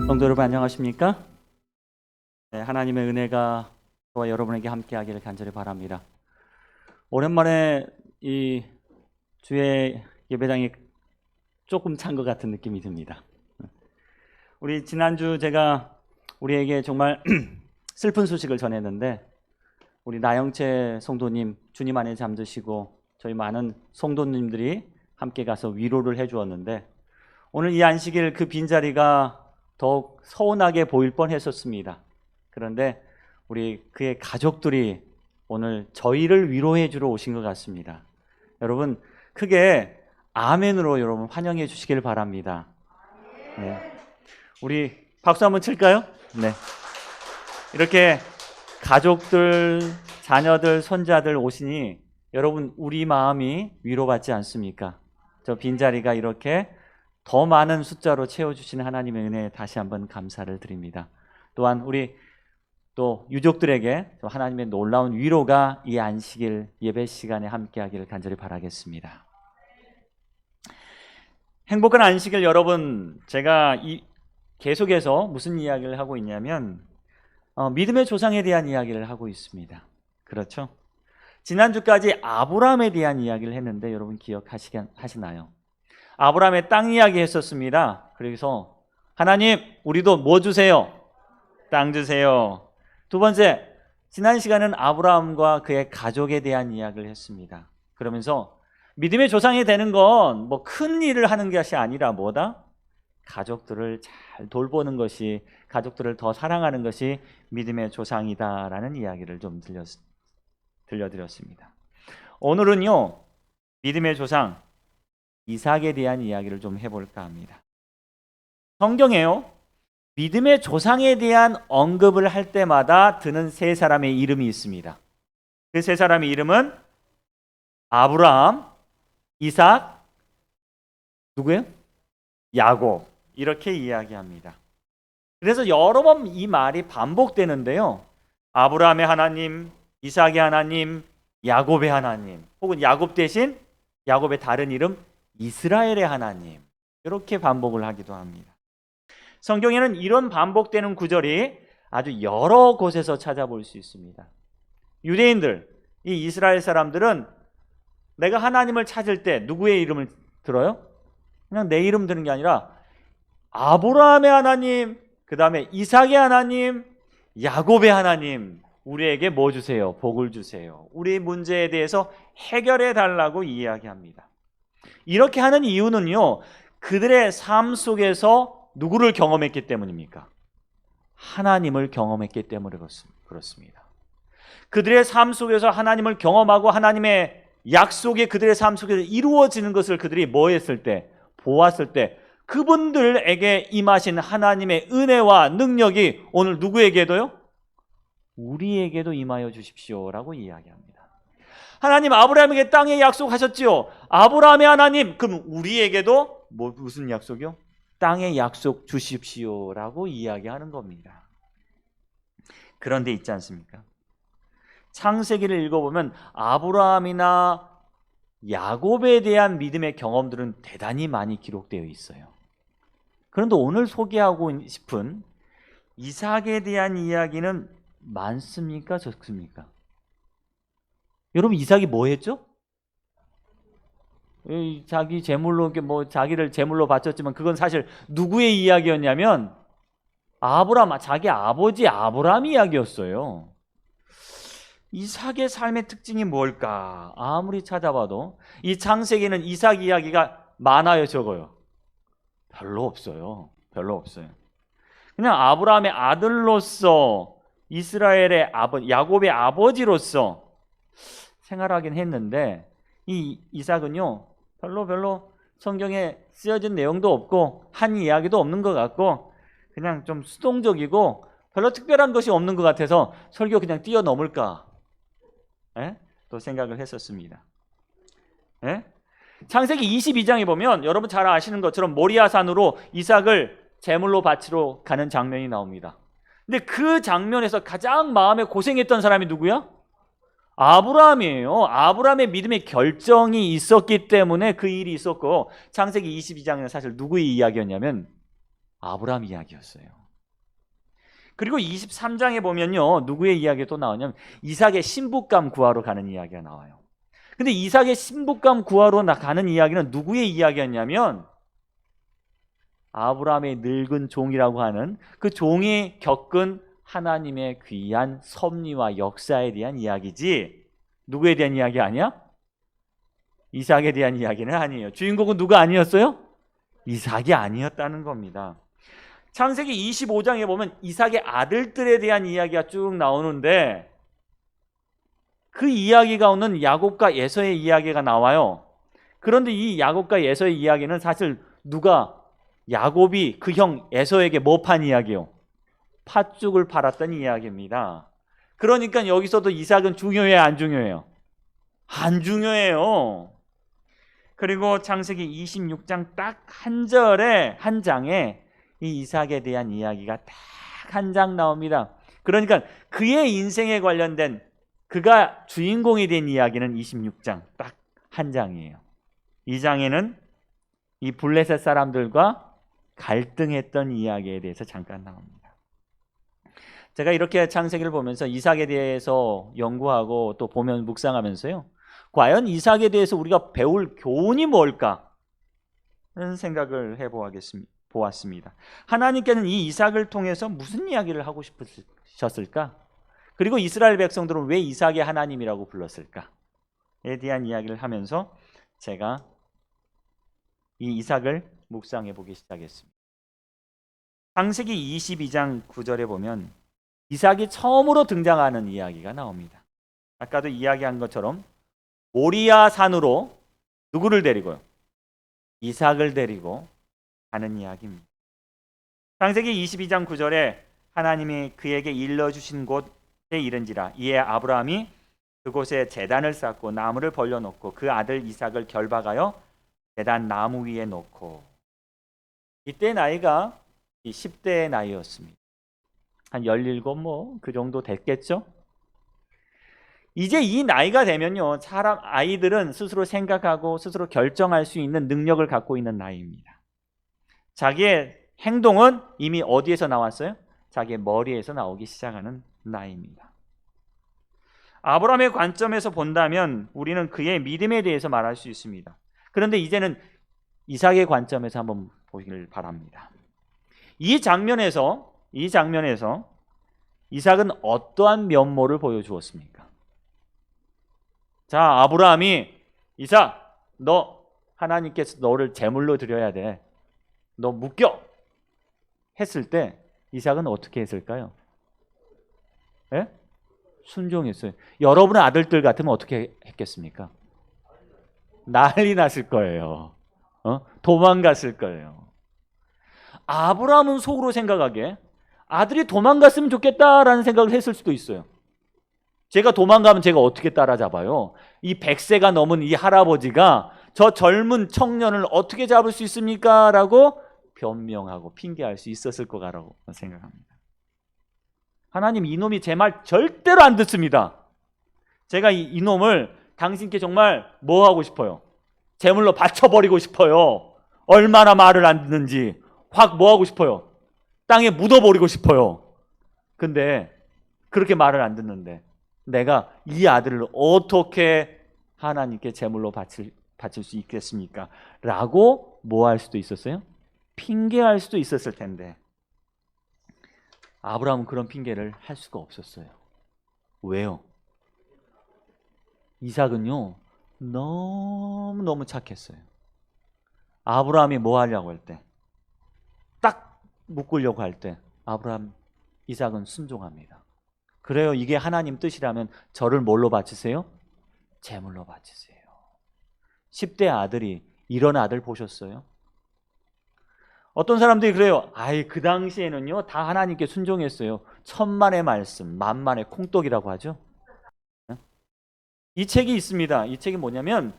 성도 여러분 안녕하십니까? 네, 하나님의 은혜가 저와 여러분에게 함께하기를 간절히 바랍니다. 오랜만에 이 주의 예배당이 조금 찬 것 같은 느낌이 듭니다. 우리 지난주 제가 우리에게 정말 슬픈 소식을 전했는데 우리 나영채 성도님 주님 안에 잠드시고 저희 많은 성도님들이 함께 가서 위로를 해주었는데 오늘 이 안식일 그 빈자리가 더욱 서운하게 보일 뻔했었습니다. 그런데 우리 그의 가족들이 오늘 저희를 위로해 주러 오신 것 같습니다. 여러분 크게 아멘으로 여러분 환영해 주시길 바랍니다. 네. 우리 박수 한번 칠까요? 네. 이렇게 가족들, 자녀들, 손자들 오시니 여러분 우리 마음이 위로받지 않습니까? 저 빈자리가 이렇게 더 많은 숫자로 채워주시는 하나님의 은혜에 다시 한번 감사를 드립니다. 또한 우리 또 유족들에게 하나님의 놀라운 위로가 이 안식일 예배 시간에 함께하기를 간절히 바라겠습니다. 행복한 안식일 여러분, 제가 계속해서 무슨 이야기를 하고 있냐면 믿음의 조상에 대한 이야기를 하고 있습니다. 그렇죠? 지난주까지 아브라함에 대한 이야기를 했는데 여러분 기억하시나요? 아브라함의 땅 이야기 했었습니다. 그래서 하나님 우리도 뭐 주세요? 땅 주세요. 두 번째, 지난 시간은 아브라함과 그의 가족에 대한 이야기를 했습니다. 그러면서 믿음의 조상이 되는 건 뭐 큰 일을 하는 것이 아니라 뭐다? 가족들을 잘 돌보는 것이, 가족들을 더 사랑하는 것이 믿음의 조상이다라는 이야기를 좀 들려드렸습니다. 오늘은요, 믿음의 조상 이삭에 대한 이야기를 좀 해볼까 합니다. 성경에요, 믿음의 조상에 대한 언급을 할 때마다 드는 세 사람의 이름이 있습니다. 그 세 사람의 이름은 아브라함, 이삭, 누구예요? 야곱. 이렇게 이야기합니다. 그래서 여러 번 이 말이 반복되는데요. 아브라함의 하나님, 이삭의 하나님, 야곱의 하나님, 혹은 야곱 대신 야곱의 다른 이름 이스라엘의 하나님, 이렇게 반복을 하기도 합니다. 성경에는 이런 반복되는 구절이 아주 여러 곳에서 찾아볼 수 있습니다. 유대인들, 이 이스라엘 사람들은 내가 하나님을 찾을 때 누구의 이름을 들어요? 그냥 내 이름 드는 게 아니라 아브라함의 하나님, 그 다음에 이삭의 하나님, 야곱의 하나님, 우리에게 뭐 주세요? 복을 주세요. 우리 문제에 대해서 해결해 달라고 이야기합니다. 이렇게 하는 이유는요, 그들의 삶 속에서 누구를 경험했기 때문입니까? 하나님을 경험했기 때문에 그렇습니다. 그들의 삶 속에서 하나님을 경험하고 하나님의 약속이 그들의 삶 속에서 이루어지는 것을 그들이 뭐 했을 때, 보았을 때, 그분들에게 임하신 하나님의 은혜와 능력이 오늘 누구에게도요? 우리에게도 임하여 주십시오라고 이야기합니다. 하나님 아브라함에게 땅에 약속하셨지요. 아브라함의 하나님, 그럼 우리에게도 무슨 약속이요? 땅에 약속 주십시오라고 이야기하는 겁니다. 그런데 있지 않습니까? 창세기를 읽어보면 아브라함이나 야곱에 대한 믿음의 경험들은 대단히 많이 기록되어 있어요. 그런데 오늘 소개하고 싶은 이삭에 대한 이야기는 많습니까? 적습니까? 여러분 이삭이 뭐 했죠? 자기 제물로 자기를 제물로 바쳤지만 그건 사실 누구의 이야기였냐면 아브라함, 자기 아버지 아브라함 이야기였어요. 이삭의 삶의 특징이 뭘까? 아무리 찾아봐도 이 창세기는 이삭 이야기가 많아요, 적어요? 별로 없어요. 별로 없어요. 그냥 아브라함의 아들로서 이스라엘의 야곱의 아버지로서 생활하긴 했는데 이 이삭은요 별로 성경에 쓰여진 내용도 없고 한 이야기도 없는 것 같고 그냥 좀 수동적이고 별로 특별한 것이 없는 것 같아서 설교 그냥 뛰어넘을까 또 생각을 했었습니다. 창세기 22장에 보면 여러분 잘 아시는 것처럼 모리아산으로 이삭을 제물로 바치러 가는 장면이 나옵니다. 근데 그 장면에서 가장 마음에 고생했던 사람이 누구야? 아브라함이에요. 아브라함의 믿음의 결정이 있었기 때문에 그 일이 있었고 창세기 22장에는 사실 누구의 이야기였냐면 아브라함 이야기였어요. 그리고 23장에 보면요, 누구의 이야기가 또 나오냐면 이삭의 신부감 구하러 가는 이야기가 나와요. 근데 이삭의 신부감 구하러 가는 이야기는 누구의 이야기였냐면 아브라함의 늙은 종이라고 하는 그 종이 겪은 하나님의 귀한 섭리와 역사에 대한 이야기지 누구에 대한 이야기 아니야? 이삭에 대한 이야기는 아니에요. 주인공은 누가 아니었어요? 이삭이 아니었다는 겁니다. 창세기 25장에 보면 이삭의 아들들에 대한 이야기가 쭉 나오는데 그 이야기 가운데는 야곱과 에서의 이야기가 나와요. 그런데 이 야곱과 에서의 이야기는 사실 누가 야곱이 그 형 에서에게 뭐 판 이야기요? 팥죽을 팔았던 이야기입니다. 그러니까 여기서도 이삭은 중요해요, 안 중요해요? 안 중요해요. 그리고 창세기 26장 딱 한 절에 한 장에 이 이삭에 대한 이야기가 딱 한 장 나옵니다. 그러니까 그의 인생에 관련된 그가 주인공이 된 이야기는 26장 딱 한 장이에요. 이 장에는 이 블레셋 사람들과 갈등했던 이야기에 대해서 잠깐 나옵니다. 제가 이렇게 창세기를 보면서 이삭에 대해서 연구하고 또 보면 묵상하면서요, 과연 이삭에 대해서 우리가 배울 교훈이 뭘까? 하는 생각을 해보았습니다. 하나님께는 이 이삭을 통해서 무슨 이야기를 하고 싶으셨을까? 그리고 이스라엘 백성들은 왜 이삭의 하나님이라고 불렀을까에 대한 이야기를 하면서 제가 이 이삭을 묵상해 보기 시작했습니다. 창세기 22장 9절에 보면 이삭이 처음으로 등장하는 이야기가 나옵니다. 아까도 이야기한 것처럼 모리아 산으로 누구를 데리고요? 이삭을 데리고 가는 이야기입니다. 창세기 22장 9절에 하나님이 그에게 일러주신 곳에 이른지라 이에 아브라함이 그곳에 제단을 쌓고 나무를 벌려놓고 그 아들 이삭을 결박하여 제단 나무 위에 놓고, 이때 나이가 10대의 나이였습니다. 한 17, 그 정도 됐겠죠? 이제 이 나이가 되면요, 아이들은 스스로 생각하고 스스로 결정할 수 있는 능력을 갖고 있는 나이입니다. 자기의 행동은 이미 어디에서 나왔어요? 자기의 머리에서 나오기 시작하는 나이입니다. 아브라함의 관점에서 본다면 우리는 그의 믿음에 대해서 말할 수 있습니다. 그런데 이제는 이삭의 관점에서 한번 보기를 바랍니다. 이 장면에서 이삭은 어떠한 면모를 보여주었습니까? 자, 아브라함이 이삭, 너 하나님께서 너를 제물로 드려야 돼. 너 묶여. 했을 때 이삭은 어떻게 했을까요? 예? 순종했어요. 여러분의 아들들 같으면 어떻게 했겠습니까? 난리 났을 거예요. 도망갔을 거예요. 아브라함은 속으로 생각하기에 아들이 도망갔으면 좋겠다라는 생각을 했을 수도 있어요. 제가 도망가면 제가 어떻게 따라잡아요? 이 100세가 넘은 이 할아버지가 저 젊은 청년을 어떻게 잡을 수 있습니까? 라고 변명하고 핑계할 수 있었을 거라고 생각합니다. 하나님, 이놈이 제 말 절대로 안 듣습니다. 제가 이놈을 당신께 정말 뭐 하고 싶어요? 제물로 바쳐버리고 싶어요. 얼마나 말을 안 듣는지 확 뭐 하고 싶어요? 땅에 묻어버리고 싶어요. 근데 그렇게 말을 안 듣는데 내가 이 아들을 어떻게 하나님께 제물로 바칠 수 있겠습니까? 라고 뭐 할 수도 있었어요? 핑계할 수도 있었을 텐데 아브라함은 그런 핑계를 할 수가 없었어요. 왜요? 이삭은요, 너무너무 착했어요. 아브라함이 뭐 하려고 할 때, 딱 묶으려고 할 때 이삭은 순종합니다. 그래요. 이게 하나님 뜻이라면 저를 뭘로 바치세요? 제물로 바치세요. 10대 아들이 이런 아들 보셨어요? 어떤 사람들이 그래요. 그 당시에는요, 다 하나님께 순종했어요. 천만의 말씀, 만만의 콩떡이라고 하죠. 이 책이 있습니다. 이 책이 뭐냐면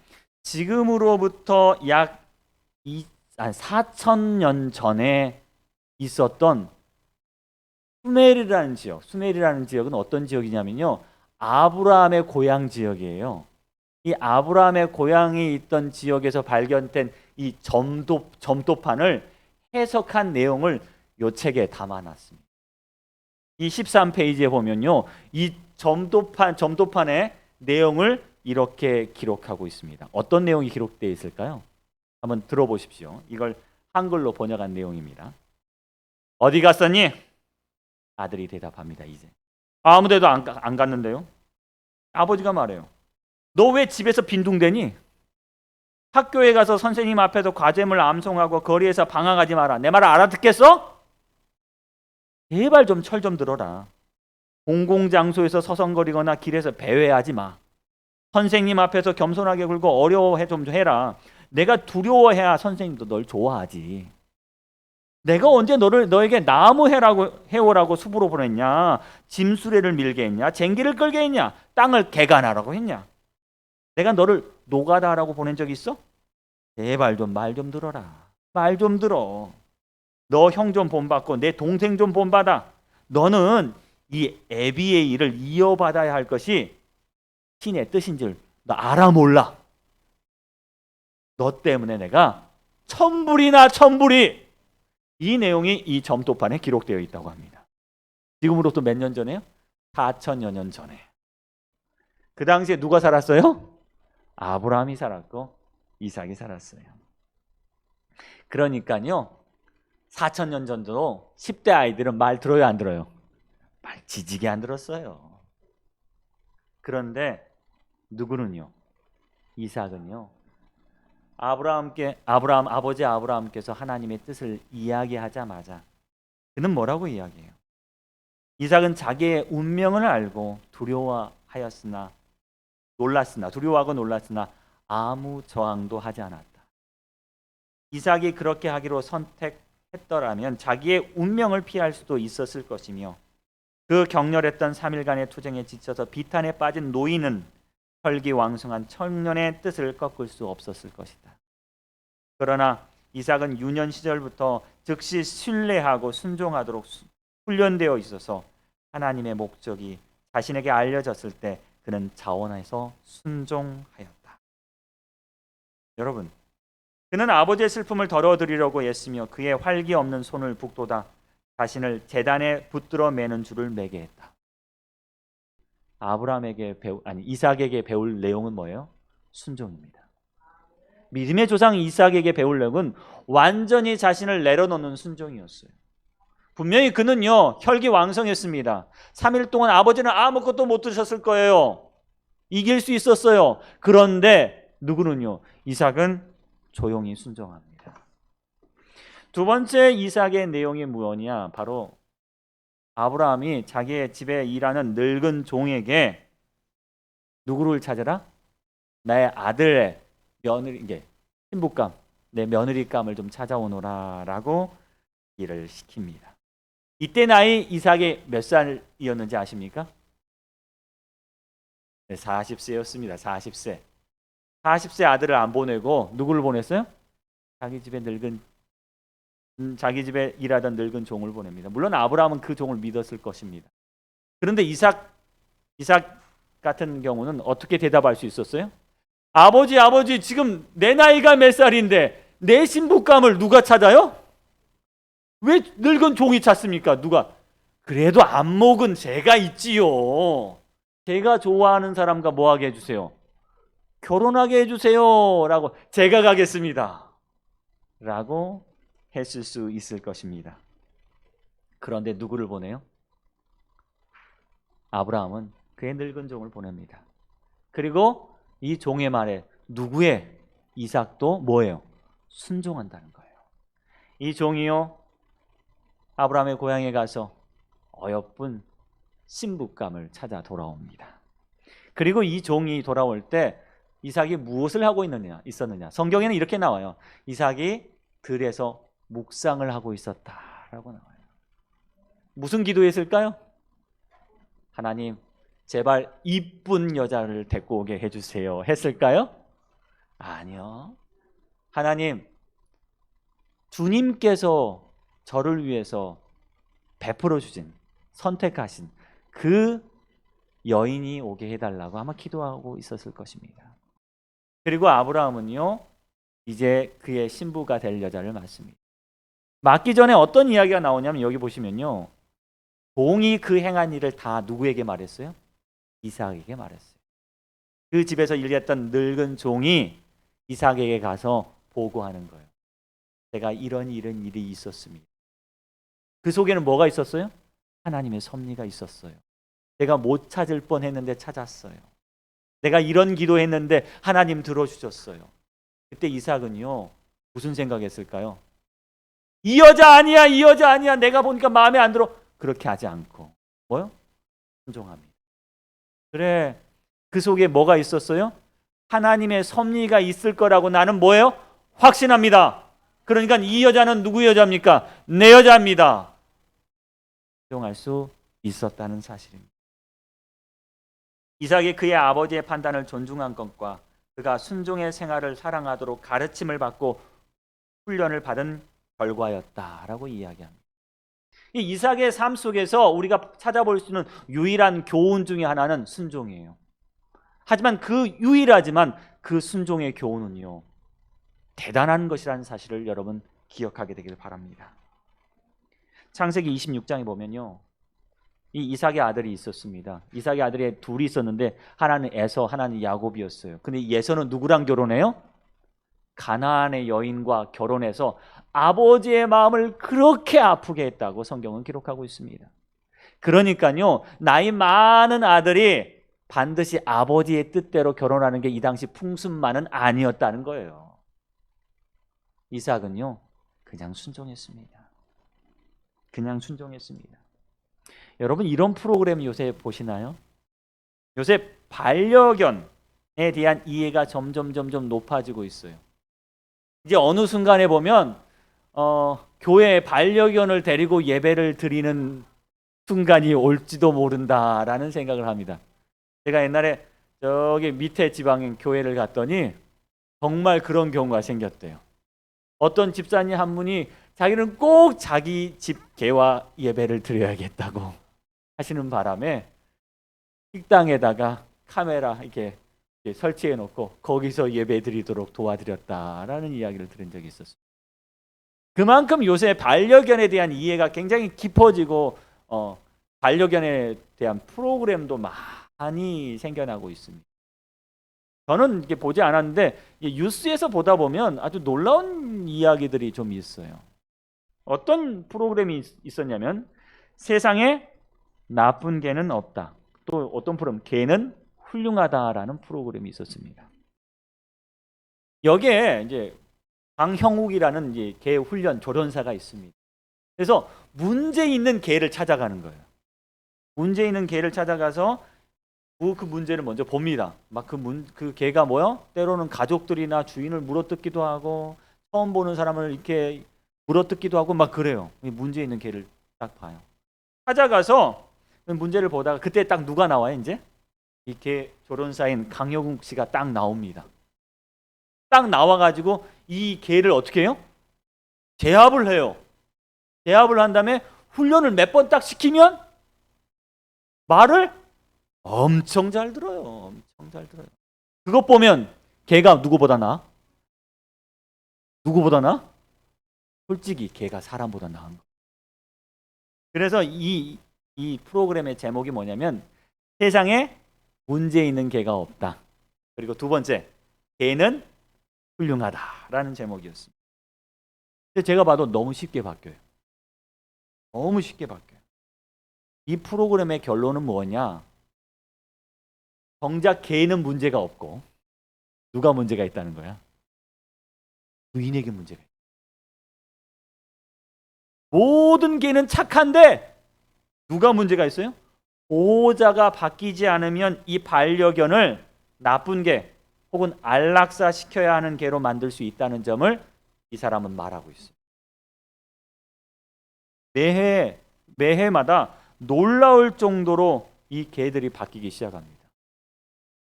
지금으로부터 약 4,000년 전에 있었던 수메르라는 지역은 어떤 지역이냐면요, 아브라함의 고향 지역이에요. 이 아브라함의 고향이 있던 지역에서 발견된 이 점도판을 해석한 내용을 요 책에 담아놨습니다. 이 13페이지에 보면요, 이 점도판의 내용을 이렇게 기록하고 있습니다. 어떤 내용이 기록되어 있을까요? 한번 들어보십시오. 이걸 한글로 번역한 내용입니다. 어디 갔었니? 아들이 대답합니다. 이제 아무데도 안 갔는데요. 아버지가 말해요. 너 왜 집에서 빈둥대니? 학교에 가서 선생님 앞에서 과제물 암송하고 거리에서 방황하지 마라. 내 말을 알아듣겠어? 제발 좀 철 좀 들어라. 공공장소에서 서성거리거나 길에서 배회하지 마. 선생님 앞에서 겸손하게 굴고 어려워해 좀 해라. 내가 두려워해야 선생님도 널 좋아하지. 내가 언제 너에게 나무 해오라고 숲으로 보냈냐? 짐수레를 밀게 했냐? 쟁기를 끌게 했냐? 땅을 개간하라고 했냐? 내가 너를 노가다라고 보낸 적 있어? 제발 좀 말 좀 들어라. 말 좀 들어. 너 형 좀 본받고 내 동생 좀 본받아. 너는 이 애비의 일을 이어받아야 할 것이 신의 뜻인 줄 너 알아 몰라? 너 때문에 내가 천불이 이 내용이 이 점도판에 기록되어 있다고 합니다. 지금으로부터 몇 년 전에요? 4천여 년 전에. 그 당시에 누가 살았어요? 아브라함이 살았고 이삭이 살았어요. 그러니까요, 4천년 전도 10대 아이들은 말 들어요, 안 들어요? 말 지지게 안 들었어요. 그런데 누구는요? 이삭은요, 아버지 아브라함께서 하나님의 뜻을 이야기하자마자 그는 뭐라고 이야기해요? 이삭은 자기의 운명을 알고 두려워하고 놀랐으나 아무 저항도 하지 않았다. 이삭이 그렇게 하기로 선택했더라면 자기의 운명을 피할 수도 있었을 것이며, 그 격렬했던 3일간의 투쟁에 지쳐서 비탄에 빠진 노인은 혈기왕성한 청년의 뜻을 꺾을 수 없었을 것이다. 그러나 이삭은 유년 시절부터 즉시 신뢰하고 순종하도록 훈련되어 있어서 하나님의 목적이 자신에게 알려졌을 때 그는 자원해서 순종하였다. 여러분, 그는 아버지의 슬픔을 덜어드리려고 애쓰며 그의 활기 없는 손을 북돋아 자신을 제단에 붙들어 매는 줄을 매게 했다. 이삭에게 배울 내용은 뭐예요? 순종입니다. 믿음의 조상 이삭에게 배울 내용은 완전히 자신을 내려놓는 순종이었어요. 분명히 그는요, 혈기왕성했습니다. 3일 동안 아버지는 아무것도 못 드셨을 거예요. 이길 수 있었어요. 그런데 누구는요, 이삭은 조용히 순종합니다. 두 번째 이삭의 내용이 무엇이냐? 바로 아브라함이 자기의 집에 일하는 늙은 종에게 누구를 찾아라? 나의 아들의 신부감, 내 며느리감을 좀 찾아오너라라고 일을 시킵니다. 이때 나이 이삭이 몇 살이었는지 아십니까? 네, 40세였습니다. 40세. 40세 아들을 안 보내고 누구를 보냈어요? 자기 집에 일하던 늙은 종을 보냅니다. 물론 아브라함은 그 종을 믿었을 것입니다. 그런데 이삭 같은 경우는 어떻게 대답할 수 있었어요? 아버지, 지금 내 나이가 몇 살인데 내 신부감을 누가 찾아요? 왜 늙은 종이 찾습니까? 누가? 그래도 안목은 제가 있지요. 제가 좋아하는 사람과 뭐하게 해주세요? 결혼하게 해주세요 라고, 제가 가겠습니다 라고 했을 수 있을 것입니다. 그런데 누구를 보내요? 아브라함은 그의 늙은 종을 보냅니다. 그리고 이 종의 말에 누구의? 이삭도 뭐예요? 순종한다는 거예요. 이 종이요, 아브라함의 고향에 가서 어여쁜 신부감을 찾아 돌아옵니다. 그리고 이 종이 돌아올 때 이삭이 무엇을 하고 있었느냐? 성경에는 이렇게 나와요. 이삭이 들에서 묵상을 하고 있었다라고 나와요. 무슨 기도했을까요? 하나님, 제발 이쁜 여자를 데리고 오게 해주세요 했을까요? 아니요. 하나님, 주님께서 저를 위해서 베풀어 주신, 선택하신 그 여인이 오게 해달라고 아마 기도하고 있었을 것입니다. 그리고 아브라함은요, 이제 그의 신부가 될 여자를 맞습니다. 맞기 전에 어떤 이야기가 나오냐면 여기 보시면요. 종이 그 행한 일을 다 누구에게 말했어요? 이삭에게 말했어요. 그 집에서 일했던 늙은 종이 이삭에게 가서 보고하는 거예요. 제가 이런 일이 있었습니다. 그 속에는 뭐가 있었어요? 하나님의 섭리가 있었어요. 내가 못 찾을 뻔했는데 찾았어요. 내가 이런 기도했는데 하나님 들어주셨어요. 그때 이삭은요, 무슨 생각했을까요? 이 여자 아니야, 이 여자 아니야. 내가 보니까 마음에 안 들어. 그렇게 하지 않고 뭐요? 순종합니다. 그래, 그 속에 뭐가 있었어요? 하나님의 섭리가 있을 거라고 나는 뭐예요? 확신합니다. 그러니까 이 여자는 누구 여자입니까? 내 여자입니다. 순종할 수 있었다는 사실입니다. 이삭이 그의 아버지의 판단을 존중한 것과 그가 순종의 생활을 사랑하도록 가르침을 받고 훈련을 받은 결과였다라고 이야기합니다. 이 이삭의 삶 속에서 우리가 찾아볼 수 있는 유일한 교훈 중에 하나는 순종이에요. 하지만 유일하지만 그 순종의 교훈은요, 대단한 것이라는 사실을 여러분 기억하게 되길 바랍니다. 창세기 26장에 보면요, 이 이삭의 아들이 있었습니다. 이삭의 아들이 둘이 있었는데 하나는 에서, 하나는 야곱이었어요. 근데 에서는 누구랑 결혼해요? 가나안의 여인과 결혼해서 아버지의 마음을 그렇게 아프게 했다고 성경은 기록하고 있습니다. 그러니까요, 나이 많은 아들이 반드시 아버지의 뜻대로 결혼하는 게 이 당시 풍습만은 아니었다는 거예요. 이삭은요, 그냥 순종했습니다. 그냥 순종했습니다. 여러분, 이런 프로그램 요새 보시나요? 요새 반려견에 대한 이해가 점점 높아지고 있어요. 이제 어느 순간에 보면 교회에 반려견을 데리고 예배를 드리는 순간이 올지도 모른다라는 생각을 합니다. 제가 옛날에 저기 밑에 지방에 교회를 갔더니 정말 그런 경우가 생겼대요. 어떤 집사님 한 분이 자기는 꼭 자기 집 개와 예배를 드려야겠다고 하시는 바람에 식당에다가 카메라 이렇게 설치해 놓고 거기서 예배 드리도록 도와드렸다라는 이야기를 들은 적이 있었어요. 그만큼 요새 반려견에 대한 이해가 굉장히 깊어지고 반려견에 대한 프로그램도 많이 생겨나고 있습니다. 저는 이게 보지 않았는데 뉴스에서 보다 보면 아주 놀라운 이야기들이 좀 있어요. 어떤 프로그램이 있었냐면 세상에 나쁜 개는 없다. 또 어떤 프로그램, 개는 훌륭하다라는 프로그램이 있었습니다. 여기에 이제 강형욱이라는 이제 개 훈련 조련사가 있습니다. 그래서 문제 있는 개를 찾아가는 거예요. 문제 있는 개를 찾아가서 그 문제를 먼저 봅니다. 막 그 개가 뭐요? 때로는 가족들이나 주인을 물어뜯기도 하고 처음 보는 사람을 이렇게 물어뜯기도 하고 막 그래요. 문제 있는 개를 딱 봐요. 찾아가서 문제를 보다가 그때 딱 누가 나와요? 이제 이 개 조련사인 강형욱 씨가 딱 나옵니다. 딱 나와가지고 이 개를 어떻게 해요? 제압을 해요. 제압을 한 다음에 훈련을 몇 번 딱 시키면 말을 엄청 잘 들어요. 엄청 잘 들어요. 그것 보면 개가 누구보다 나아? 누구보다 나아? 솔직히 개가 사람보다 나은 거예요. 그래서 이 프로그램의 제목이 뭐냐면 세상에 문제 있는 개가 없다. 그리고 두 번째, 개는 훌륭하다라는 제목이었습니다. 근데 제가 봐도 너무 쉽게 바뀌어요. 너무 쉽게 바뀌어요. 이 프로그램의 결론은 뭐냐? 정작 개는 문제가 없고 누가 문제가 있다는 거야? 주인에게 문제가 있다. 모든 개는 착한데 누가 문제가 있어요? 보호자가 바뀌지 않으면 이 반려견을 나쁜 개 혹은 안락사 시켜야 하는 개로 만들 수 있다는 점을 이 사람은 말하고 있어요. 매해마다 놀라울 정도로 이 개들이 바뀌기 시작합니다.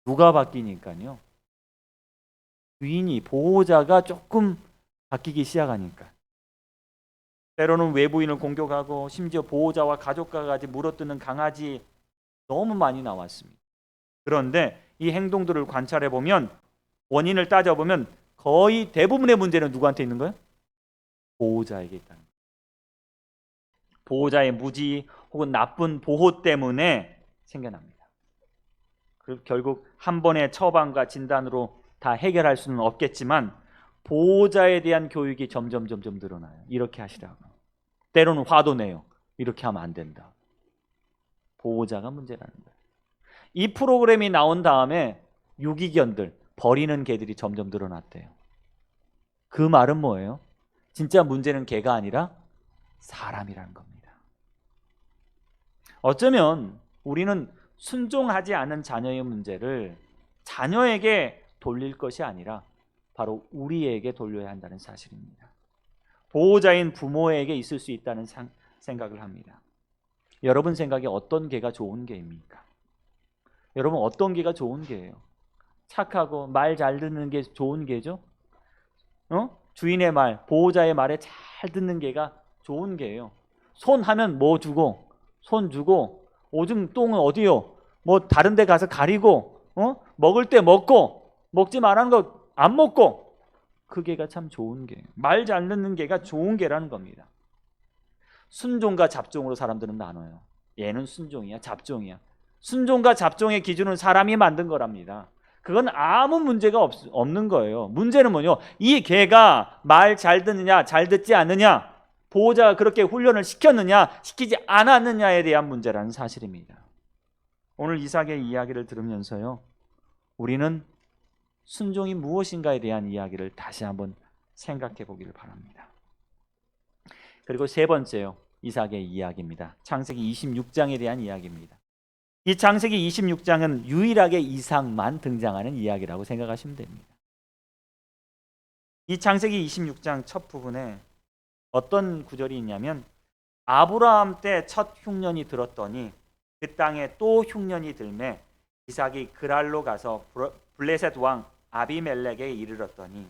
누가 바뀌니까요? 주인이, 보호자가 조금 바뀌기 시작하니까. 때로는 외부인을 공격하고 심지어 보호자와 가족과까지 물어뜯는 강아지 너무 많이 나왔습니다. 그런데 이 행동들을 관찰해 보면 원인을 따져보면 거의 대부분의 문제는 누구한테 있는 거예요? 보호자에게 있다는 거예요. 보호자의 무지 혹은 나쁜 보호 때문에 생겨납니다. 그리고 결국 한 번의 처방과 진단으로 다 해결할 수는 없겠지만 보호자에 대한 교육이 점점 늘어나요. 이렇게 하시라고. 때로는 화도 내요. 이렇게 하면 안 된다. 보호자가 문제라는 거예요. 이 프로그램이 나온 다음에 유기견들, 버리는 개들이 점점 늘어났대요. 그 말은 뭐예요? 진짜 문제는 개가 아니라 사람이라는 겁니다. 어쩌면 우리는 순종하지 않은 자녀의 문제를 자녀에게 돌릴 것이 아니라 바로 우리에게 돌려야 한다는 사실입니다. 보호자인 부모에게 있을 수 있다는 생각을 합니다. 여러분 생각에 어떤 개가 좋은 개입니까? 여러분 어떤 개가 좋은 개예요? 착하고 말 잘 듣는 게 좋은 개죠? 주인의 말, 보호자의 말에 잘 듣는 개가 좋은 개예요. 손 하면 뭐 주고, 손 주고, 오줌 똥은 어디요? 뭐 다른 데 가서 가리고, 먹을 때 먹고, 먹지 말라는 거 안 먹고, 그 개가 참 좋은 개예요. 말 잘 듣는 개가 좋은 개라는 겁니다. 순종과 잡종으로 사람들은 나눠요. 얘는 순종이야, 잡종이야. 순종과 잡종의 기준은 사람이 만든 거랍니다. 그건 아무 문제가 없는 거예요. 문제는 뭐냐? 이 개가 말 잘 듣느냐, 잘 듣지 않느냐, 보호자가 그렇게 훈련을 시켰느냐, 시키지 않았느냐에 대한 문제라는 사실입니다. 오늘 이삭의 이야기를 들으면서요, 우리는 순종이 무엇인가에 대한 이야기를 다시 한번 생각해 보기를 바랍니다. 그리고 세 번째요, 이삭의 이야기입니다. 창세기 26장에 대한 이야기입니다. 이 창세기 26장은 유일하게 이삭만 등장하는 이야기라고 생각하시면 됩니다. 이 창세기 26장 첫 부분에 어떤 구절이 있냐면, 아브라함 때 첫 흉년이 들었더니 그 땅에 또 흉년이 들매 이삭이 그랄로 가서 블레셋 왕 아비멜렉에 이르렀더니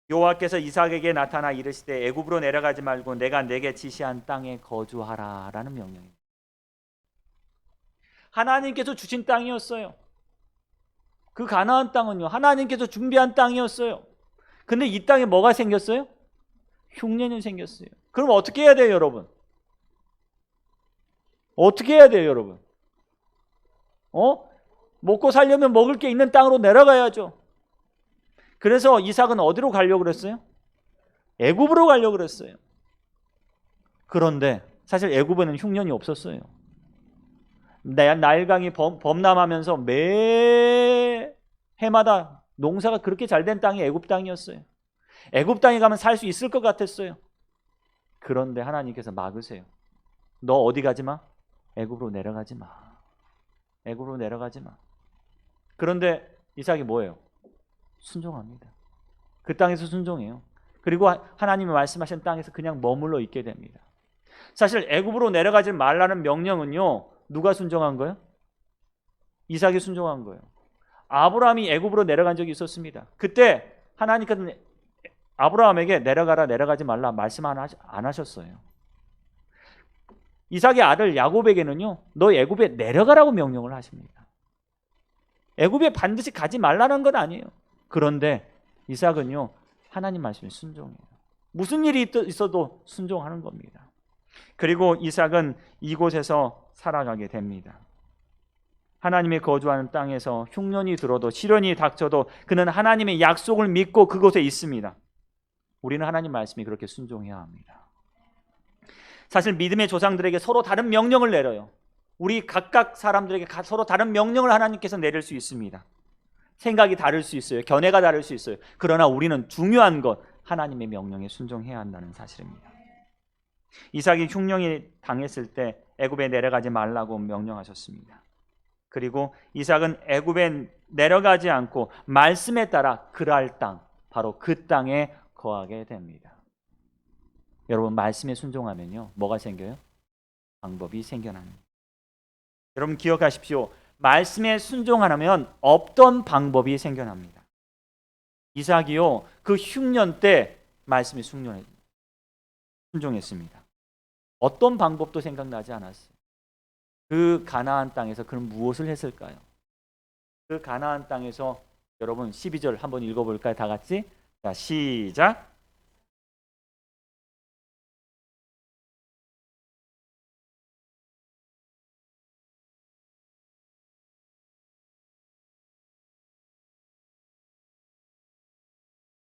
여호와께서 이삭에게 나타나 이르시되 애굽으로 내려가지 말고 내가 내게 지시한 땅에 거주하라라는 명령입니다. 하나님께서 주신 땅이었어요. 그 가나안 땅은요, 하나님께서 준비한 땅이었어요. 근데 이 땅에 뭐가 생겼어요? 흉년이 생겼어요. 그럼 어떻게 해야 돼요, 여러분? 어떻게 해야 돼요, 여러분? 먹고 살려면 먹을 게 있는 땅으로 내려가야죠. 그래서 이삭은 어디로 가려고 그랬어요? 애굽으로 가려고 그랬어요. 그런데 사실 애굽에는 흉년이 없었어요. 나일강이 범람하면서 매 해마다 농사가 그렇게 잘된 땅이 애굽 땅이었어요. 애굽 땅에 가면 살 수 있을 것 같았어요. 그런데 하나님께서 막으세요. 너 어디 가지 마? 애굽으로 내려가지 마. 애굽으로 내려가지 마. 그런데 이삭이 뭐예요? 순종합니다. 그 땅에서 순종해요. 그리고 하나님이 말씀하신 땅에서 그냥 머물러 있게 됩니다. 사실 애굽으로 내려가지 말라는 명령은요, 누가 순종한 거예요? 이삭이 순종한 거예요. 아브라함이 애굽으로 내려간 적이 있었습니다. 그때 하나님께서는 아브라함에게 내려가라, 내려가지 말라 말씀 안 하셨어요. 이삭의 아들 야곱에게는요, 너 애굽에 내려가라고 명령을 하십니다. 애굽에 반드시 가지 말라는 건 아니에요. 그런데 이삭은요, 하나님 말씀에 순종해요. 무슨 일이 있어도 순종하는 겁니다. 그리고 이삭은 이곳에서 살아가게 됩니다. 하나님이 거주하는 땅에서 흉년이 들어도 시련이 닥쳐도 그는 하나님의 약속을 믿고 그곳에 있습니다. 우리는 하나님 말씀이 그렇게 순종해야 합니다. 사실 믿음의 조상들에게 서로 다른 명령을 내려요. 우리 각각 사람들에게 서로 다른 명령을 하나님께서 내릴 수 있습니다. 생각이 다를 수 있어요. 견해가 다를 수 있어요. 그러나 우리는 중요한 것, 하나님의 명령에 순종해야 한다는 사실입니다. 이삭이 흉년이 당했을 때 애굽에 내려가지 말라고 명령하셨습니다. 그리고 이삭은 애굽에 내려가지 않고 말씀에 따라 그랄 땅, 바로 그 땅에 거하게 됩니다. 여러분, 말씀에 순종하면요, 뭐가 생겨요? 방법이 생겨납니다. 여러분 기억하십시오. 말씀에 순종하면 없던 방법이 생겨납니다. 이삭이요, 그 흉년 때 말씀에 순종했습니다. 어떤 방법도 생각나지 않았어요. 그 가나안 땅에서 그럼 무엇을 했을까요? 그 가나안 땅에서 여러분 12절 한번 읽어볼까요? 다 같이. 자, 시작.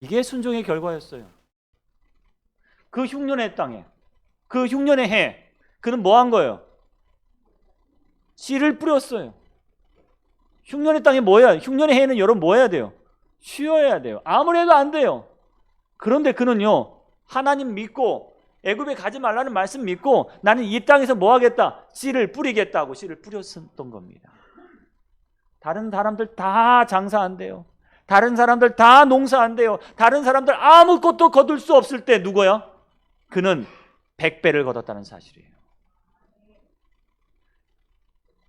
이게 순종의 결과였어요. 그 흉년의 땅에, 그 흉년의 해, 그는 뭐 한 거예요? 씨를 뿌렸어요. 흉년의 땅에 뭐야? 흉년의 해는 여러분 뭐 해야 돼요? 쉬어야 돼요. 아무래도 안 돼요. 그런데 그는요, 하나님 믿고 애굽에 가지 말라는 말씀 믿고 나는 이 땅에서 뭐 하겠다? 씨를 뿌리겠다고 씨를 뿌렸었던 겁니다. 다른 사람들 다 장사한대요. 다른 사람들 다 농사한대요. 다른 사람들 아무것도 거둘 수 없을 때 누구야? 그는 100배를 거뒀다는 사실이에요.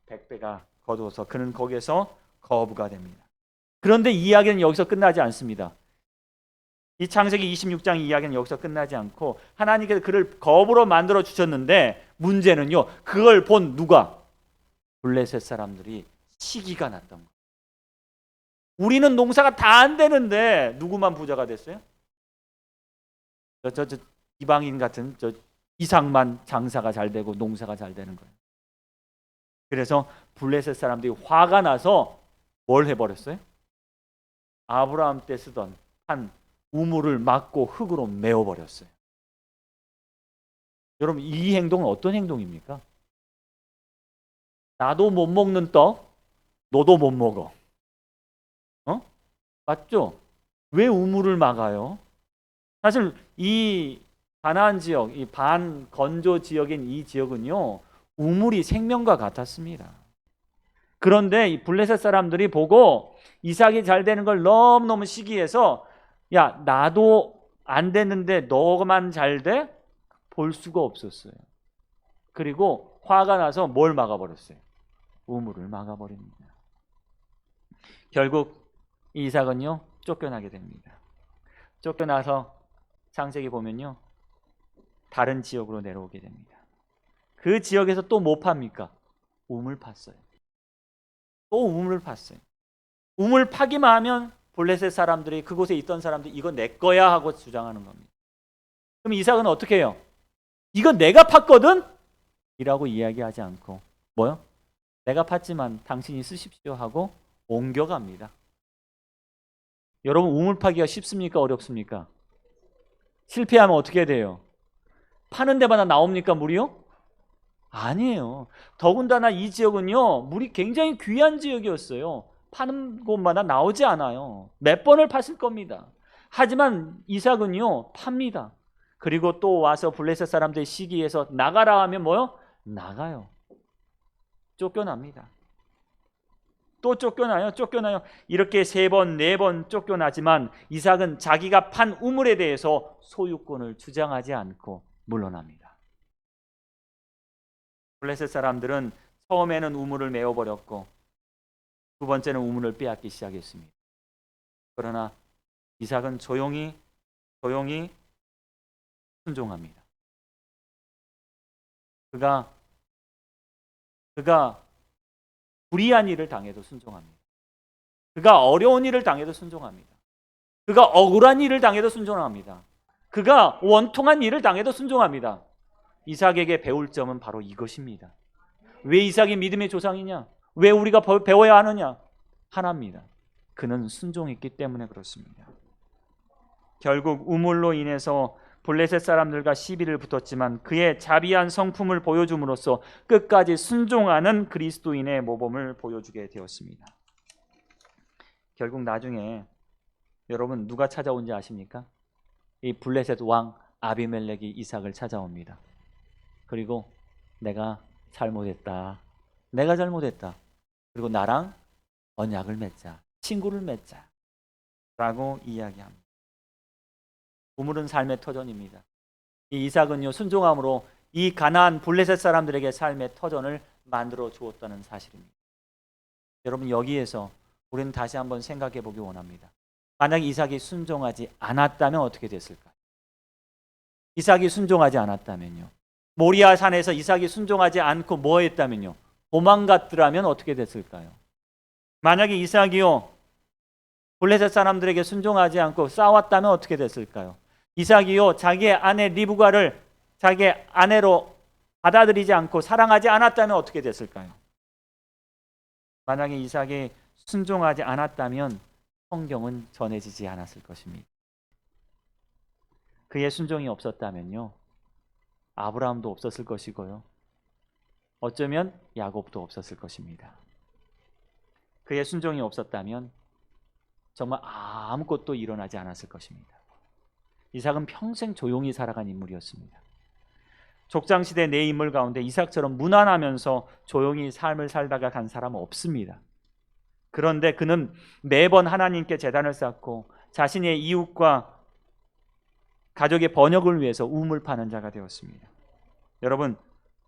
100배가 거두어서 그는 거기에서 거부가 됩니다. 그런데 이야기는 여기서 끝나지 않습니다. 이 창세기 26장 이야기는 여기서 끝나지 않고 하나님께서 그를 거부로 만들어 주셨는데 문제는요, 그걸 본 누가? 블레셋 사람들이 시기가 났던 거예요. 우리는 농사가 다 안 되는데 누구만 부자가 됐어요? 저 이방인 같은 저 이상만 장사가 잘 되고 농사가 잘 되는 거예요. 그래서 블레셋 사람들이 화가 나서 뭘 해버렸어요? 아브라함 때 쓰던 한 우물을 막고 흙으로 메워버렸어요. 여러분, 이 행동은 어떤 행동입니까? 나도 못 먹는 떡, 너도 못 먹어. 맞죠? 왜 우물을 막아요? 사실 이 가나안 지역, 이 반건조 지역인 이 지역은요, 우물이 생명과 같았습니다. 그런데 이 블레셋 사람들이 보고 이삭이 잘 되는 걸 너무너무 시기해서 야, 나도 안 됐는데 너만 잘 돼? 볼 수가 없었어요. 그리고 화가 나서 뭘 막아버렸어요? 우물을 막아버립니다. 결국 이삭은요, 쫓겨나게 됩니다. 쫓겨나서 창세기 보면요, 다른 지역으로 내려오게 됩니다. 그 지역에서 또 뭐 팝니까? 우물 팠어요. 또 우물을 팠어요. 우물 파기만 하면 블레셋 사람들이, 그곳에 있던 사람들이 이거 내 거야 하고 주장하는 겁니다. 그럼 이삭은 어떻게 해요? 이거 내가 팠거든? 이라고 이야기하지 않고 뭐요? 내가 팠지만 당신이 쓰십시오 하고 옮겨갑니다. 여러분, 우물 파기가 쉽습니까? 어렵습니까? 실패하면 어떻게 돼요? 파는 데마다 나옵니까, 물이요? 아니에요. 더군다나 이 지역은요, 물이 굉장히 귀한 지역이었어요. 파는 곳마다 나오지 않아요. 몇 번을 팠을 겁니다. 하지만 이삭은요, 팝니다. 그리고 또 와서 블레셋 사람들의 시기에서 나가라 하면 뭐요? 나가요. 쫓겨납니다. 또 쫓겨나요. 이렇게 3번, 4번 쫓겨나지만 이삭은 자기가 판 우물에 대해서 소유권을 주장하지 않고 물러납니다. 블레셋 사람들은 처음에는 우물을 메워버렸고 두 번째는 우물을 빼앗기 시작했습니다. 그러나 이삭은 조용히 순종합니다. 그가 불의한 일을 당해도 순종합니다. 그가 어려운 일을 당해도 순종합니다. 그가 억울한 일을 당해도 순종합니다. 그가 원통한 일을 당해도 순종합니다. 이삭에게 배울 점은 바로 이것입니다. 왜 이삭이 믿음의 조상이냐? 왜 우리가 배워야 하느냐? 하나입니다. 그는 순종했기 때문에 그렇습니다. 결국 우물로 인해서 블레셋 사람들과 시비를 붙었지만 그의 자비한 성품을 보여줌으로써 끝까지 순종하는 그리스도인의 모범을 보여주게 되었습니다. 결국 나중에 여러분 누가 찾아온지 아십니까? 이 블레셋 왕 아비멜렉이 이삭을 찾아옵니다. 그리고 내가 잘못했다. 그리고 나랑 언약을 맺자. 친구를 맺자. 라고 이야기합니다. 우물은 삶의 터전입니다. 이 이삭은요, 순종함으로 이 가나안 블레셋 사람들에게 삶의 터전을 만들어 주었다는 사실입니다. 여러분, 여기에서 우리는 다시 한번 생각해 보기 원합니다. 만약 이삭이 순종하지 않았다면 어떻게 됐을까요? 이삭이 순종하지 않았다면요, 모리아 산에서 이삭이 순종하지 않고 뭐 했다면요, 도망갔더라면 어떻게 됐을까요? 만약에 이삭이요, 블레셋 사람들에게 순종하지 않고 싸웠다면 어떻게 됐을까요? 이삭이요, 자기의 아내 리브가를 자기의 아내로 받아들이지 않고 사랑하지 않았다면 어떻게 됐을까요? 만약에 이삭이 순종하지 않았다면 성경은 전해지지 않았을 것입니다. 그의 순종이 없었다면요, 아브라함도 없었을 것이고요, 어쩌면 야곱도 없었을 것입니다. 그의 순종이 없었다면 정말 아무것도 일어나지 않았을 것입니다. 이삭은 평생 조용히 살아간 인물이었습니다. 족장시대 내 인물 가운데 이삭처럼 무난하면서 조용히 삶을 살다가 간 사람은 없습니다. 그런데 그는 매번 하나님께 제단을 쌓고 자신의 이웃과 가족의 번역을 위해서 우물 파는 자가 되었습니다. 여러분,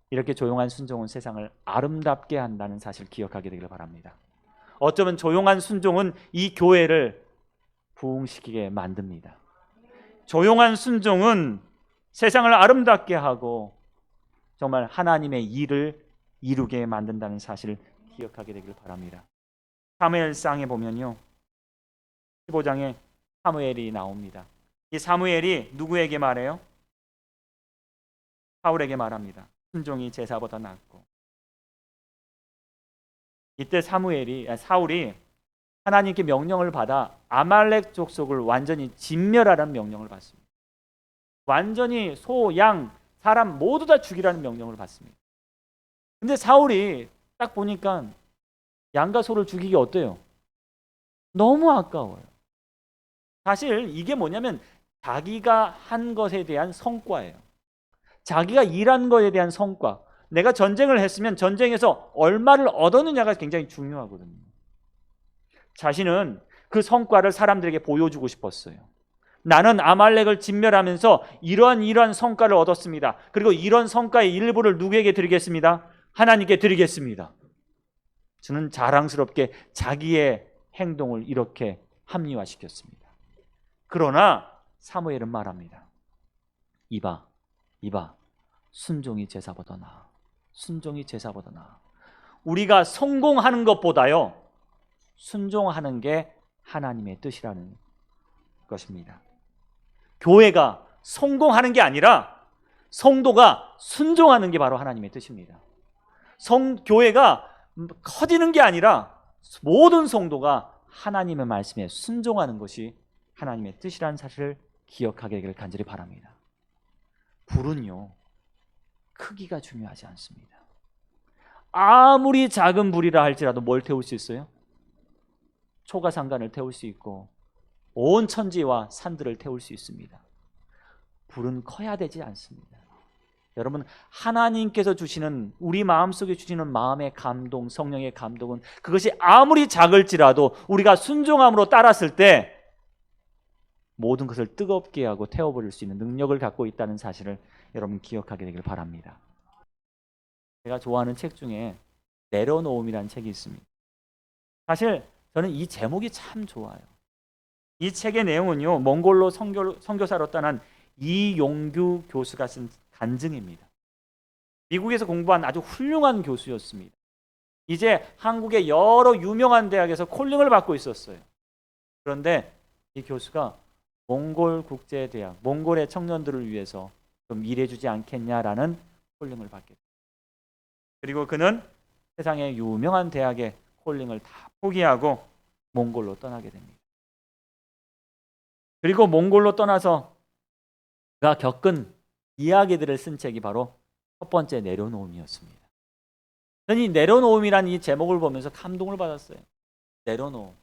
이렇게 조용한 순종은 세상을 아름답게 한다는 사실을 기억하게 되기를 바랍니다. 어쩌면 조용한 순종은 이 교회를 부흥시키게 만듭니다. 조용한 순종은 세상을 아름답게 하고 정말 하나님의 일을 이루게 만든다는 사실을 기억하게 되기를 바랍니다. 사무엘상에 보면요, 15장에 사무엘이 나옵니다. 이 사무엘이 누구에게 말해요? 사울에게 말합니다. 순종이 제사보다 낫고. 이때 사울이 하나님께 명령을 받아 아말렉 족속을 완전히 진멸하라는 명령을 받습니다. 완전히 소, 양, 사람 모두 다 죽이라는 명령을 받습니다. 근데 사울이 딱 보니까 양과 소를 죽이기 어때요? 너무 아까워요. 사실 이게 뭐냐면 자기가 한 것에 대한 성과예요. 자기가 일한 것에 대한 성과. 내가 전쟁을 했으면 전쟁에서 얼마를 얻었느냐가 굉장히 중요하거든요. 자신은 그 성과를 사람들에게 보여주고 싶었어요. 나는 아말렉을 진멸하면서 이러한 성과를 얻었습니다. 그리고 이런 성과의 일부를 누구에게 드리겠습니다? 하나님께 드리겠습니다. 저는 자랑스럽게 자기의 행동을 이렇게 합리화시켰습니다. 그러나 사무엘은 말합니다. 이봐, 순종이 제사보다 나아. 순종이 제사보다 나아. 우리가 성공하는 것보다요, 순종하는 게 하나님의 뜻이라는 것입니다. 교회가 성공하는 게 아니라 성도가 순종하는 게 바로 하나님의 뜻입니다. 교회가 커지는 게 아니라 모든 성도가 하나님의 말씀에 순종하는 것이 하나님의 뜻이라는 사실을 기억하게 되기를 간절히 바랍니다. 불은요, 크기가 중요하지 않습니다. 아무리 작은 불이라 할지라도 뭘 태울 수 있어요? 초가상간을 태울 수 있고 온 천지와 산들을 태울 수 있습니다. 불은 커야 되지 않습니다. 여러분, 하나님께서 주시는, 우리 마음속에 주시는 마음의 감동, 성령의 감동은 그것이 아무리 작을지라도 우리가 순종함으로 따랐을 때 모든 것을 뜨겁게 하고 태워버릴 수 있는 능력을 갖고 있다는 사실을 여러분 기억하게 되길 바랍니다. 제가 좋아하는 책 중에 내려놓음이라는 책이 있습니다. 사실 저는 이 제목이 참 좋아요. 이 책의 내용은요, 몽골로 선교사로 떠난 이용규 교수가 쓴 간증입니다. 미국에서 공부한 아주 훌륭한 교수였습니다. 이제 한국의 여러 유명한 대학에서 콜링을 받고 있었어요. 그런데 이 교수가 몽골 국제대학, 몽골의 청년들을 위해서 좀 일해주지 않겠냐라는 콜링을 받게 됩니다. 그리고 그는 세상의 유명한 대학의 콜링을 다 포기하고 몽골로 떠나게 됩니다. 그리고 몽골로 떠나서 그가 겪은 이야기들을 쓴 책이 바로 첫 번째 내려놓음이었습니다. 저는 이 내려놓음이라는 이 제목을 보면서 감동을 받았어요. 내려놓음.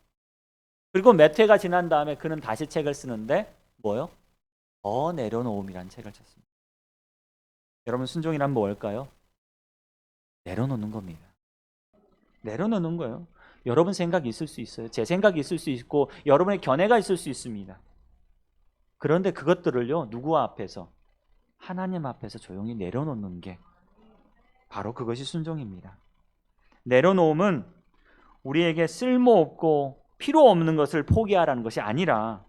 그리고 몇 회가 지난 다음에 그는 다시 책을 쓰는데 뭐요? 더 내려놓음이라는 책을 썼습니다. 여러분, 순종이란 뭘까요? 내려놓는 겁니다. 내려놓는 거예요. 여러분 생각이 있을 수 있어요. 제 생각이 있을 수 있고 여러분의 견해가 있을 수 있습니다. 그런데 그것들을요, 누구 앞에서? 하나님 앞에서 조용히 내려놓는 게 바로 그것이 순종입니다. 내려놓음은 우리에게 쓸모없고 필요 없는 것을 포기하라는 것이 아니라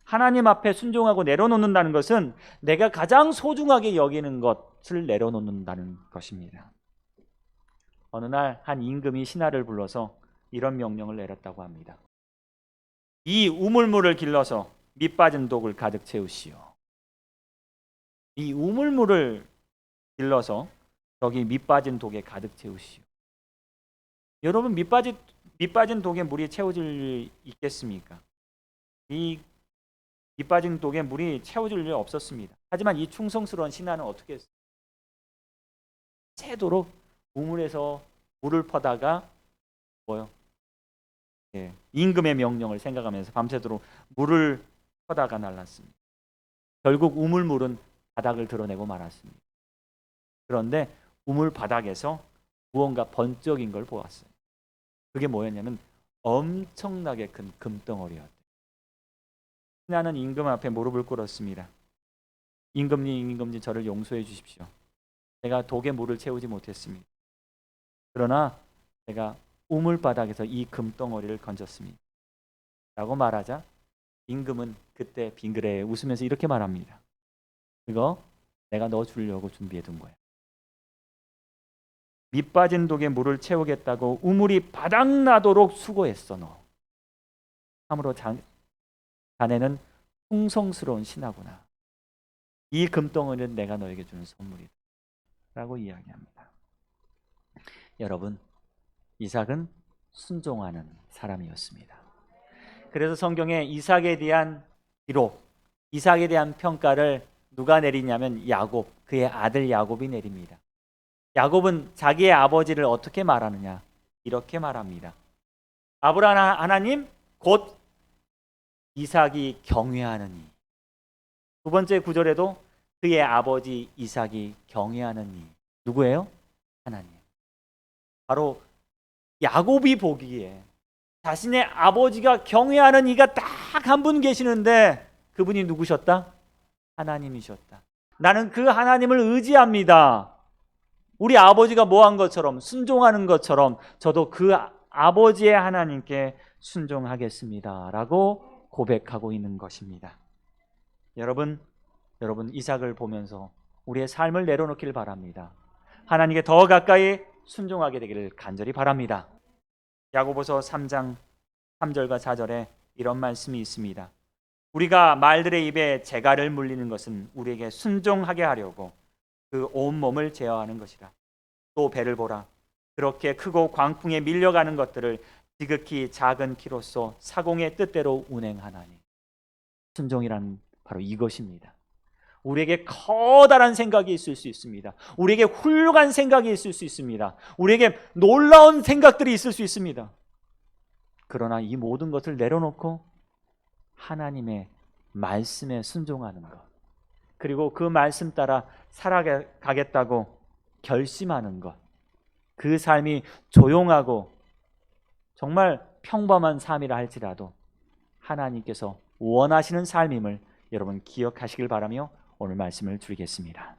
하나님 앞에 순종하고 내려놓는다는 것은 내가 가장 소중하게 여기는 것을 내려놓는다는 것입니다. 어느 날 한 임금이 신하를 불러서 이런 명령을 내렸다고 합니다. 이 우물물을 길러서 밑 빠진 독을 가득 채우시오. 이 우물물을 길러서 여기 밑 빠진 독에 가득 채우시오. 여러분, 밑 빠진 독에 물이 채워질 일 있겠습니까? 이 밑 빠진 독에 물이 채워질 일 없었습니다. 하지만 이 충성스러운 신하는 어떻게 했어요? 새도록 우물에서 물을 퍼다가 뭐요? 임금의 명령을 생각하면서 밤새도록 물을 퍼다가 날랐습니다. 결국 우물물은 바닥을 드러내고 말았습니다. 그런데 우물 바닥에서 무언가 번쩍인 걸 보았어요. 그게 뭐였냐면 엄청나게 큰 금덩어리였대요. 신하는 임금 앞에 무릎을 꿇었습니다. 임금님, 저를 용서해 주십시오. 제가 독에 물을 채우지 못했습니다. 그러나 제가 우물바닥에서 이 금덩어리를 건졌습니다. 라고 말하자 임금은 그때 빙그레 웃으면서 이렇게 말합니다. 그거 내가 너 주려고 준비해 둔 거야. 밑 빠진 독에 물을 채우겠다고 우물이 바닥나도록 수고했어 너. 참으로 자네는 충성스러운 신하구나. 이 금덩어리는 내가 너에게 주는 선물이다. 라고 이야기합니다. 여러분, 이삭은 순종하는 사람이었습니다. 그래서 성경에 이삭에 대한 기록, 이삭에 대한 평가를 누가 내리냐면 야곱, 그의 아들 야곱이 내립니다. 야곱은 자기의 아버지를 어떻게 말하느냐? 이렇게 말합니다. 아브라함 하나님 곧 이삭이 경외하느니. 두 번째 구절에도 그의 아버지 이삭이 경외하느니. 누구예요? 하나님. 바로 야곱이 보기에 자신의 아버지가 경외하는 이가 딱 한 분 계시는데 그분이 누구셨다? 하나님이셨다. 나는 그 하나님을 의지합니다. 우리 아버지가 뭐한 것처럼 순종하는 것처럼 저도 그 아버지의 하나님께 순종하겠습니다. 라고 고백하고 있는 것입니다. 여러분 이삭을 보면서 우리의 삶을 내려놓기를 바랍니다. 하나님께 더 가까이 순종하게 되기를 간절히 바랍니다. 야고보서 3장 3절과 4절에 이런 말씀이 있습니다. 우리가 말들의 입에 재갈을 물리는 것은 우리에게 순종하게 하려고 그 온몸을 제어하는 것이라. 또 배를 보라. 그렇게 크고 광풍에 밀려가는 것들을 지극히 작은 키로서 사공의 뜻대로 운행하나니. 순종이란 바로 이것입니다. 우리에게 커다란 생각이 있을 수 있습니다. 우리에게 훌륭한 생각이 있을 수 있습니다. 우리에게 놀라운 생각들이 있을 수 있습니다. 그러나 이 모든 것을 내려놓고 하나님의 말씀에 순종하는 것, 그리고 그 말씀 따라 살아가겠다고 결심하는 것, 그 삶이 조용하고 정말 평범한 삶이라 할지라도 하나님께서 원하시는 삶임을 여러분 기억하시길 바라며 오늘 말씀을 드리겠습니다.